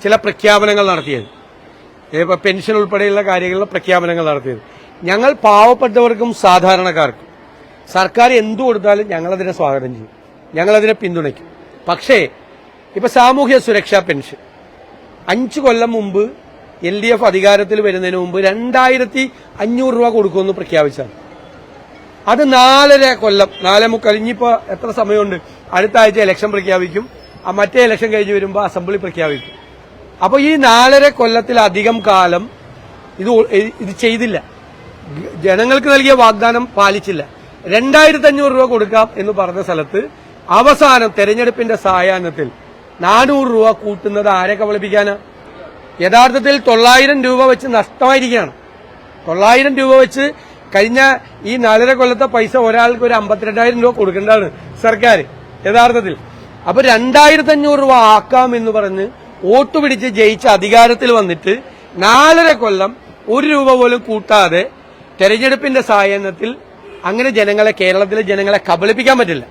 ചില പ്രഖ്യാപനങ്ങൾ നടത്തിയത്. ഇപ്പോൾ പെൻഷൻ ഉൾപ്പെടെയുള്ള കാര്യങ്ങളിലെ പ്രഖ്യാപനങ്ങൾ നടത്തിയത്. ഞങ്ങൾ പാവപ്പെട്ടവർക്കും സാധാരണക്കാർക്കും സർക്കാർ എന്തു കൊടുത്താലും ഞങ്ങളതിനെ സ്വാഗതം ചെയ്യും, ഞങ്ങളതിനെ പിന്തുണയ്ക്കും. പക്ഷേ ഇപ്പൊ സാമൂഹ്യ സുരക്ഷാ പെൻഷൻ 5 കൊല്ലം മുമ്പ് LDF അധികാരത്തിൽ വരുന്നതിന് മുമ്പ് 2500 രൂപ കൊടുക്കുമെന്ന് പ്രഖ്യാപിച്ചാണ്. അത് 4.5 കൊല്ലം 4.25 ഇനിയിപ്പോ എത്ര സമയമുണ്ട്? അടുത്ത ആഴ്ച ഇലക്ഷൻ പ്രഖ്യാപിക്കും, മറ്റേ ഇലക്ഷൻ കഴിഞ്ഞ് വരുമ്പോൾ അസംബ്ലി പ്രഖ്യാപിക്കും. അപ്പൊ ഈ 4.5 കൊല്ലത്തിലധികം കാലം ഇത് ചെയ്തില്ല. ജനങ്ങൾക്ക് നൽകിയ വാഗ്ദാനം പാലിച്ചില്ല. 2500 രൂപ കൊടുക്കാം എന്ന് പറഞ്ഞ സ്ഥലത്ത് അവസാനം തെരഞ്ഞെടുപ്പിന്റെ സായാഹ്നത്തിൽ 400 രൂപ കൂട്ടുന്നത് ആരെ കബളിപ്പിക്കാനാ? യഥാർത്ഥത്തിൽ 900 രൂപ വെച്ച് നഷ്ടമായിരിക്കുകയാണ്. 900 രൂപ വെച്ച് കഴിഞ്ഞ ഈ 4.5 കൊല്ലത്തെ പൈസ ഒരാൾക്ക് ഒരു 52,000 രൂപ കൊടുക്കേണ്ടതാണ് സർക്കാർ യഥാർത്ഥത്തിൽ. അപ്പൊ 2500 രൂപ ആക്കാം എന്ന് പറഞ്ഞ് വോട്ട് പിടിച്ച് ജയിച്ച അധികാരത്തിൽ വന്നിട്ട് 4.5 കൊല്ലം 1 രൂപ പോലും കൂട്ടാതെ തെരഞ്ഞെടുപ്പിന്റെ സായാഹ്നത്തിൽ അങ്ങനെ കേരളത്തിലെ ജനങ്ങളെ കബളിപ്പിക്കാൻ പറ്റില്ല.